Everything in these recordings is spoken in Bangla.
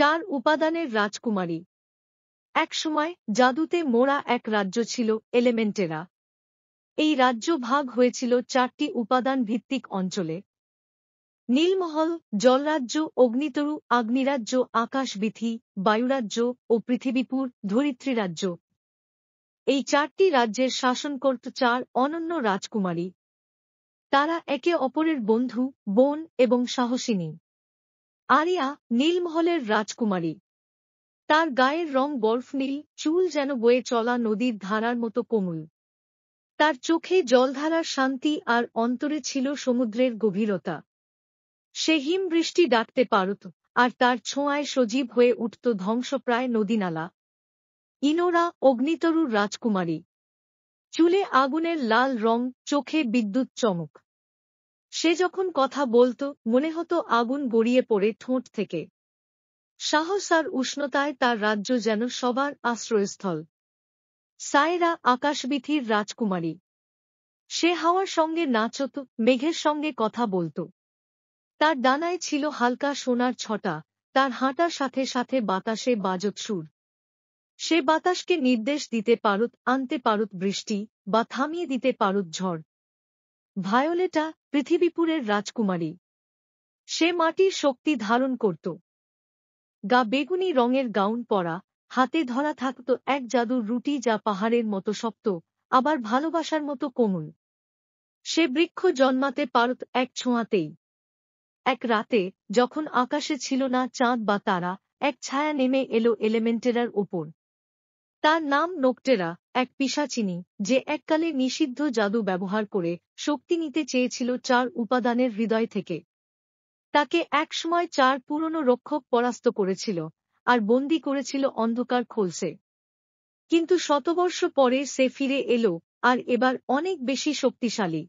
4 উপাদানের রাজকুমারী। একসময় জাদুতে মোড়া এক রাজ্য ছিল এলিমেন্টেরা। এই রাজ্য ভাগ হয়েছিল 4টি উপাদান ভিত্তিক অঞ্চলে: নীলমহল, জলরাজ্য, অগ্নিতরু, আগ্নিরাজ্য, আকাশবীথি, বায়ুরাজ্য ও পৃথিবীপুর, ধরিত্রীরাজ্য। এই 4টি রাজ্যের শাসন করত 4 অনন্য রাজকুমারী। তারা একে অপরের বন্ধু, বোন এবং সাহসিনী। আরিয়া নীলমহলের রাজকুমারী। তার গায়ের রং বরফ নীল, চুল যেন বয়ে চলা নদীর ধারার মতো কোমল। তার চোখে জলধারার শান্তি আর অন্তরে ছিল সমুদ্রের গভীরতা। সে হিমবৃষ্টি ডাকতে পারত, আর তার ছোঁয়ায় সজীব হয়ে উঠত ধ্বংসপ্রায় নদীনালা। ইনোরা অগ্নিতরুর রাজকুমারী। চুলে আগুনের লাল রং, চোখে বিদ্যুৎ চমক। সে যখন কথা বলত মনে হতো আগুন গড়িয়ে পড়ে ঠোঁট থেকে। সাহস আর উষ্ণতায় তার রাজ্য যেন সবার আশ্রয়স্থল। সায়রা আকাশবীথির রাজকুমারী। সে হাওয়ার সঙ্গে নাচত, মেঘের সঙ্গে কথা বলত। তার ডানায় ছিল হালকা সোনার ছটা, তার হাঁটার সাথে সাথে বাতাসে বাজত সুর। সে বাতাসকে নির্দেশ দিতে পারত, আনতে পারত বৃষ্টি, বা থামিয়ে দিতে পারত ঝড়। ভায়োলেটা পৃথিবীপুরের রাজকুমারী। সে মাটির শক্তি ধারণ করত। গা বেগুনি রঙের গাউন পরা, হাতে ধরা থাকত এক জাদুর রুটি যা পাহাড়ের মতো শক্ত, আবার ভালোবাসার মতো কোমল। সে বৃক্ষ জন্মাতে পারত এক ছোঁয়াতেই। এক রাতে, যখন আকাশে ছিল না চাঁদ বা তারা, এক ছায়া নেমে এলো এলিমেন্টেরার ওপর। তার নাম নোক্টেরা, এক পিশাচিনী, যে এককালে নিষিদ্ধ জাদু ব্যবহার করে শক্তি নিতে চেয়েছিল 4 উপাদানের হৃদয় থেকে। তাকে একসময় 4 পুরনো রক্ষক পরাস্ত করেছিল, আর বন্দী করেছিল অন্ধকার খোলসে। কিন্তু শতবর্ষ পরে সে ফিরে এলো, আর এবার অনেক বেশি শক্তিশালী।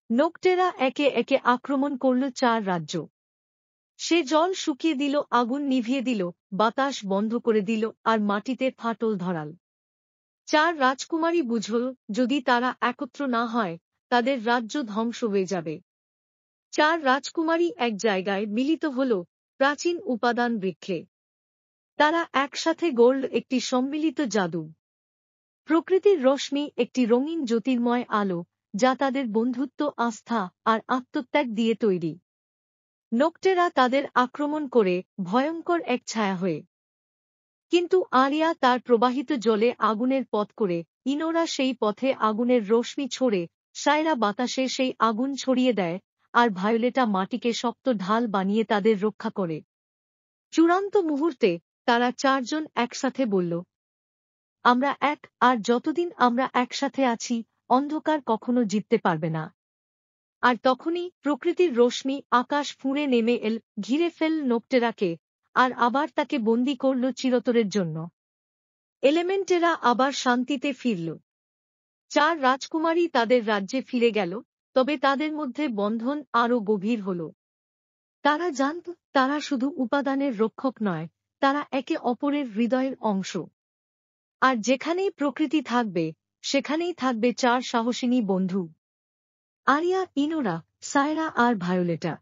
নোক্টেরা একে একে আক্রমণ করল 4 রাজ্য। সে জল শুকিয়ে দিল, আগুন নিভিয়ে দিল, বাতাস বন্ধ করে দিল, আর মাটিতে ফাটল ধরাল। 4 রাজকুমারী বুঝল, যদি তারা একত্র না হয়, তাদের রাজ্য ধ্বংস হয়ে যাবে। 4 রাজকুমারী এক জায়গায় মিলিত হল, প্রাচীন উপাদান বৃক্ষে। তারা একসাথে গড়ল একটি সম্মিলিত জাদু। প্রকৃতির রশ্মি, একটি রঙিন জ্যোতির্ময় আলো, যা তাদের বন্ধুত্ব, আস্থা আর আত্মত্যাগ দিয়ে তৈরি। নোক্টেরা তাদের আক্রমণ করে ভয়ঙ্কর এক ছায়া হয়ে। কিন্তু আরিয়া তার প্রবাহিত জলে আগুনের পথ করে, ইনোরা সেই পথে আগুনের রশ্মি ছড়ে, সায়রা বাতাসে সেই আগুন ছড়িয়ে দেয়, আর ভায়োলেটা মাটিকে শক্ত ঢাল বানিয়ে তাদের রক্ষা করে। চূড়ান্ত মুহূর্তে তারা 4 জন একসাথে বলল, আমরা এক, আর যতদিন আমরা একসাথে আছি, অন্ধকার কখনো জিততে পারবে না। আর তখনই প্রকৃতির রশ্মি আকাশ ফুঁড়ে নেমে ঘিরে ফেল নোক্টেরাকে, আর আবার তাকে বন্দী করল চিরতরের জন্য। এলিমেন্টেরা আবার শান্তিতে ফিরল। 4 রাজকুমারী তাদের রাজ্যে ফিরে গেল, তবে তাদের মধ্যে বন্ধন আরও গভীর হল। তারা জানত, তারা শুধু উপাদানের রক্ষক নয়, তারা একে অপরের হৃদয়ের অংশ। আর যেখানেই প্রকৃতি থাকবে, সেখানেই থাকবে 4 সাহসিনী বন্ধু: আরিয়া, ইনোরা, সায়রা আর ভায়োলেটা।